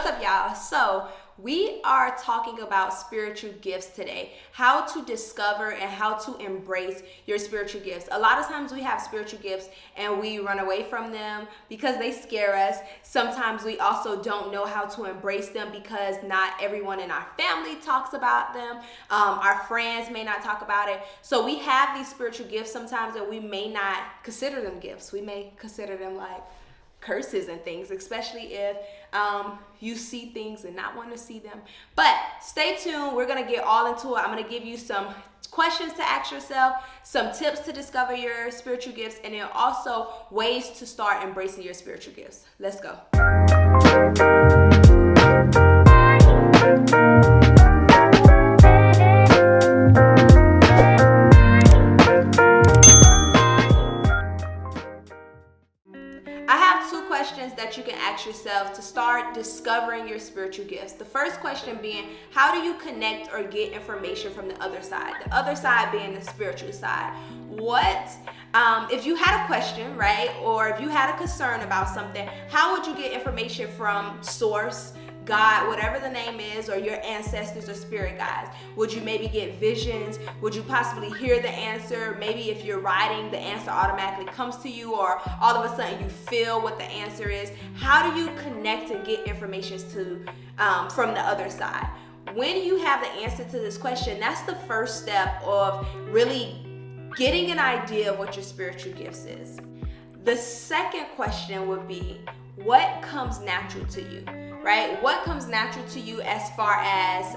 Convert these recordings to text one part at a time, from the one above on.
what's up, y'all? So we are talking about spiritual gifts today, how to discover and how to embrace your spiritual gifts. A lot of times we have spiritual gifts and we run away from them because they scare us. Sometimes we also don't know how to embrace them because not everyone in our family talks about them. Our friends may not talk about it. So we have these spiritual gifts sometimes that we may not consider them gifts. We may consider them like curses and things, especially if you see things and not want to see them. But stay tuned. We're going to get all into it. I'm going to give you some questions to ask yourself, some tips to discover your spiritual gifts, and then also ways to start embracing your spiritual gifts. Let's go. Questions that you can ask yourself to start discovering your spiritual gifts. The first question being, how do you connect or get information from the other side? The other side being the spiritual side. If you had a question, right? Or if you had a concern about something, how would you get information from source, God, whatever the name is, or your ancestors or spirit guides? Would you maybe get visions? Would you possibly hear the answer? Maybe if you're writing, the answer automatically comes to you, or all of a sudden you feel what the answer is. How do you connect and get information from the other side? When you have the answer to this question, that's the first step of really getting an idea of what your spiritual gifts is. The second question would be, what comes natural to you? Right? What comes natural to you as far as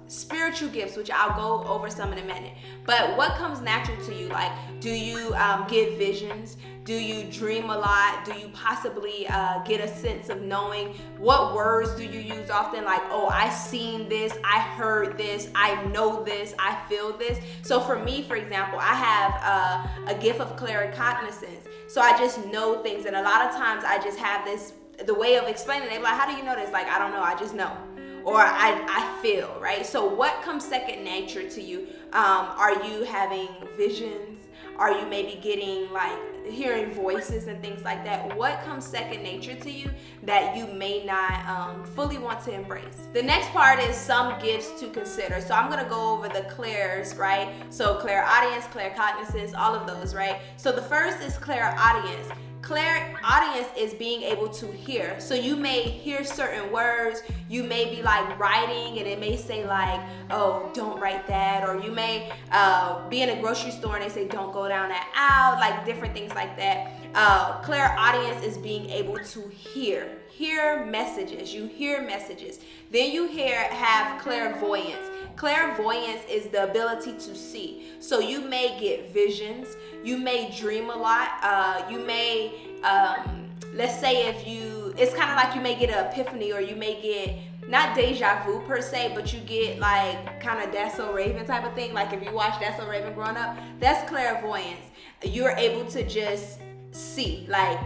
spiritual gifts, which I'll go over some in a minute. But what comes natural to you? Like, do you get visions? Do you dream a lot? Do you possibly get a sense of knowing? What words do you use often? Like, oh, I seen this, I heard this, I know this, I feel this. So for me, for example, I have a gift of Claircognizant. So I just know things, and a lot of times I just have this, the way of explaining it, they're like, how do you know this? Like, I don't know, I just know. Or I feel, right? So what comes second nature to you? Are you having visions? Are you maybe getting like hearing voices and things like that? What comes second nature to you that you may not fully want to embrace? The next part is some gifts to consider. So I'm gonna go over the clairs, right? So clairaudience, claircognizance, all of those, right? So the first is clairaudience. Clairaudience is being able to hear. So you may hear certain words, you may be like writing and it may say like, oh, don't write that. Or you may be in a grocery store and they say, don't go down that aisle, like different things like that. Clairaudience is being able to hear messages. You hear messages. Then you have clairvoyance. Clairvoyance is the ability to see. So you may get visions. You may dream a lot. You may, let's say it's kind of like you may get an epiphany, or you may get, not deja vu per se, but you get like kind of That's So Raven type of thing. Like if you watch That's So Raven growing up, that's clairvoyance. You're able to just see, like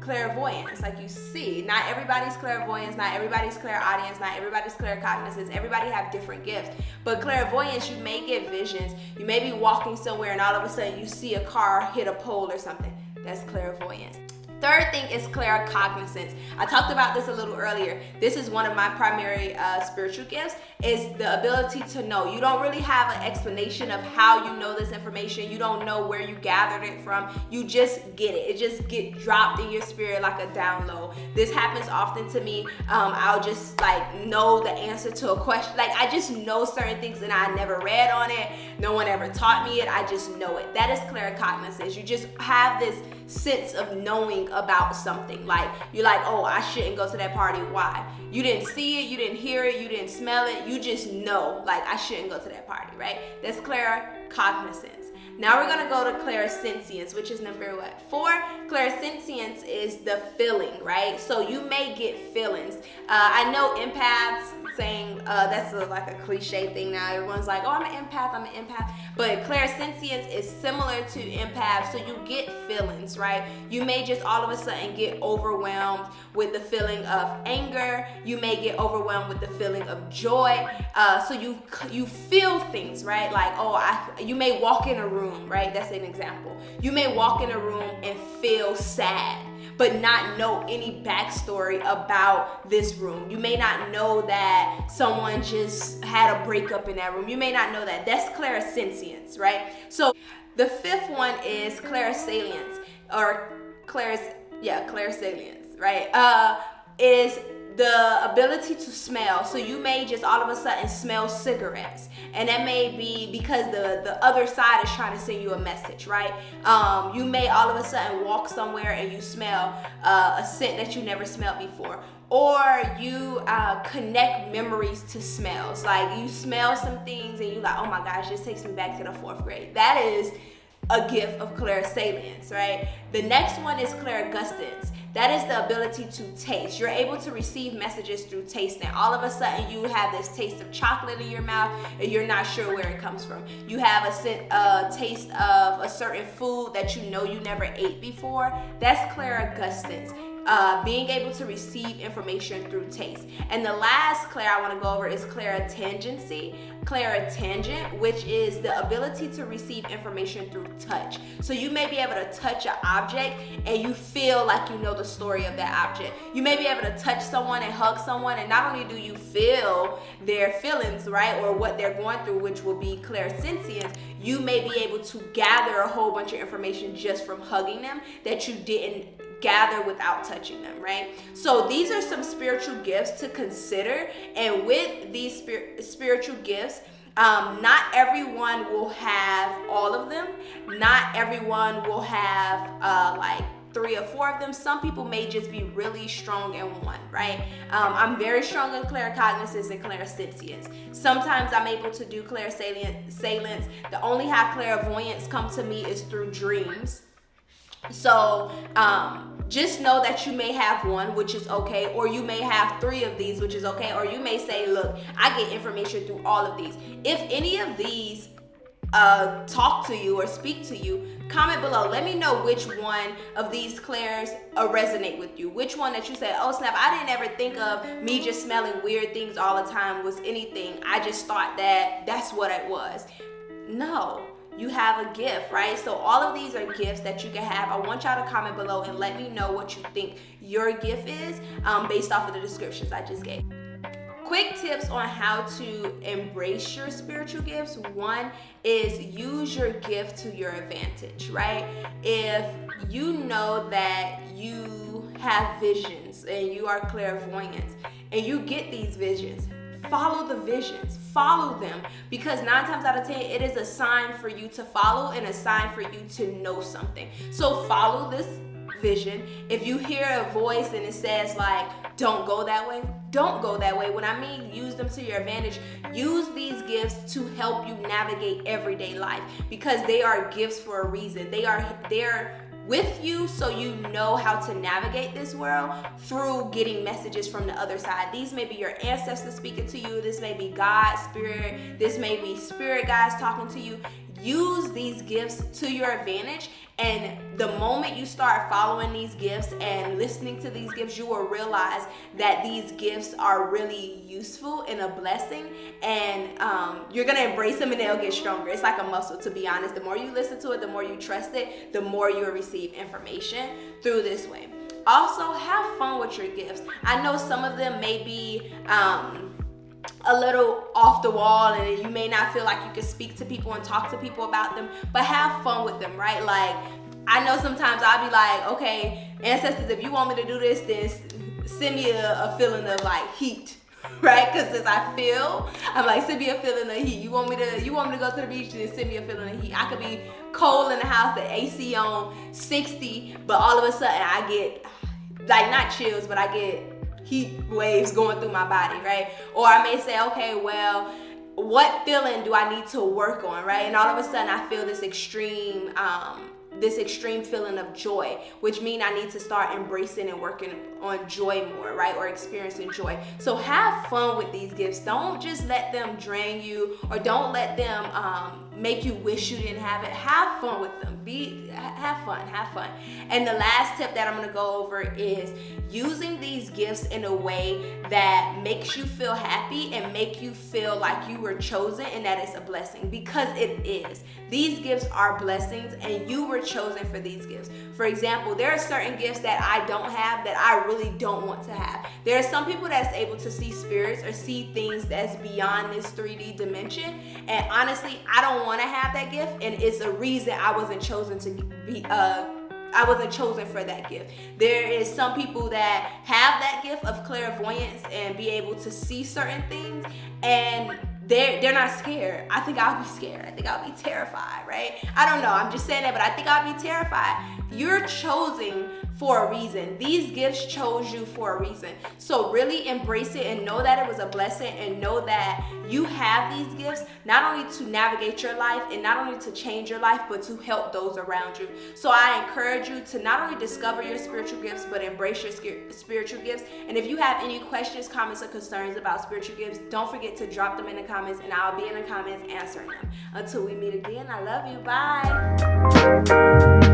clairvoyance, like you see. Not everybody's clairvoyance, not everybody's clairaudience, not everybody's claircognizance. Everybody have different gifts. But clairvoyance, you may get visions. You may be walking somewhere and all of a sudden you see a car hit a pole or something. That's clairvoyance. Third thing is claircognizance. I talked about this a little earlier. This is one of my primary spiritual gifts, is the ability to know. You don't really have an explanation of how you know this information. You don't know where you gathered it from. You just get it. It just get dropped in your spirit like a download. This happens often to me. I'll just like know the answer to a question. Like I just know certain things and I never read on it. No one ever taught me it. I just know it. That is claircognizance. You just have this sense of knowing about something. Like you're like, oh, I shouldn't go to that party. Why? You didn't see it, you didn't hear it, you didn't smell it, you just know, like I shouldn't go to that party, right? That's claircognizance. Now we're gonna go to Clairsentience, which is number 4. Clairsentience is the feeling, right? So you may get feelings. I know empaths saying that's like a cliche thing now. Everyone's like, oh, I'm an empath. But clairsentience is similar to empath. So you get feelings, right? You may just all of a sudden get overwhelmed with the feeling of anger. You may get overwhelmed with the feeling of joy. So you feel things, right? Like, you may walk in a room, right? That's an example. You may walk in a room and feel sad, but not know any backstory about this room. You may not know that someone just had a breakup in that room. You may not know that. That's Clairsentience, right? So the fifth one is Clairsalience, or Clairsalience, right? Is the ability to smell. So you may just all of a sudden smell cigarettes, and that may be because the other side is trying to send you a message, right? You may all of a sudden walk somewhere and you smell a scent that you never smelled before, or you connect memories to smells. Like you smell some things and you like, oh my gosh, this takes me back to the 4th grade. That is a gift of Clairsalience, right? The next one is Clairgustance. That is the ability to taste. You're able to receive messages through tasting. All of a sudden, you have this taste of chocolate in your mouth, and you're not sure where it comes from. You have a taste of a certain food that you know you never ate before. That's Clairgustance. Being able to receive information through taste. And the last Clair I want to go over is Clairtangenct, which is the ability to receive information through touch. So you may be able to touch an object and you feel like you know the story of that object. You may be able to touch someone and hug someone, and not only do you feel their feelings, right, or what they're going through, which will be Clairsentience, you may be able to gather a whole bunch of information just from hugging them that you didn't gather without touching them, right? So these are some spiritual gifts to consider, and with these spiritual gifts, not everyone will have all of them. Not everyone will have like 3 or 4 of them. Some people may just be really strong in one, right? I'm very strong in Claircognizance and Clairsentience. Sometimes I'm able to do Clairsalience. The only how Clairvoyance come to me is through dreams. So just know that you may have one, which is okay, or you may have 3 of these, which is okay, or you may say, look, I get information through all of these. If any of these talk to you or speak to you, comment below. Let me know which one of these Clairs resonate with you. Which one that you say, oh snap, I didn't ever think of me just smelling weird things all the time was anything. I just thought that that's what it was. No. You have a gift, right? So all of these are gifts that you can have. I want y'all to comment below and let me know what you think your gift is based off of the descriptions I just gave. Quick tips on how to embrace your spiritual gifts. One is use your gift to your advantage, right? If you know that you have visions and you are clairvoyant and you get these visions, follow the visions, follow them, because 9 times out of 10 it is a sign for you to follow and a sign for you to know something. So follow this vision. If you hear a voice and it says like, don't go that way, don't go that way. When I mean use them to your advantage, use these gifts to help you navigate everyday life, because they are gifts for a reason. They're with you so you know how to navigate this world through getting messages from the other side. These may be your ancestors speaking to you. This may be God, spirit. This may be spirit guides talking to you. Use these gifts to your advantage, and the moment you start following these gifts and listening to these gifts, you will realize that these gifts are really useful and a blessing, and you're gonna embrace them and they'll get stronger. It's like a muscle, to be honest. The more you listen to it, the more you trust it, the more you'll receive information through this way. Also, have fun with your gifts. I know some of them may be a little off the wall, and you may not feel like you can speak to people and talk to people about them, but have fun with them, right? Like, I know sometimes I'll be like, okay, ancestors, if you want me to do this, then send me a feeling of like heat, right? Because as I feel, I'm like, send me a feeling of heat. You want me to go to the beach, then send me a feeling of heat. I could be cold in the house, the AC on 60, but all of a sudden I get like, not chills, but I get heat waves going through my body, right? Or I may say, okay, well, what feeling do I need to work on, right? And all of a sudden I feel this extreme feeling of joy, which means I need to start embracing and working joy more, right? Or experiencing joy. So have fun with these gifts. Don't just let them drain you, or don't let them make you wish you didn't have it. Have fun with them. Have fun. And the last tip that I'm going to go over is using these gifts in a way that makes you feel happy and make you feel like you were chosen and that it's a blessing, because it is. These gifts are blessings and you were chosen for these gifts. For example, there are certain gifts that I don't have that I really don't want to have. There are some people that's able to see spirits or see things that's beyond this 3D dimension, and honestly, I don't want to have that gift, and it's a reason I wasn't chosen to be I wasn't chosen for that gift. There is some people that have that gift of clairvoyance and be able to see certain things, and they're not scared. I think I'll be scared. I think I'll be terrified, right? I don't know. I'm just saying that, but I think I'll be terrified. You're chosen for a reason. These gifts chose you for a reason. So really embrace it and know that it was a blessing, and know that you have these gifts not only to navigate your life and not only to change your life, but to help those around you. So I encourage you to not only discover your spiritual gifts, but embrace your spiritual gifts. And if you have any questions, comments, or concerns about spiritual gifts, don't forget to drop them in the comments, and I'll be in the comments answering them. Until we meet again, I love you. Bye.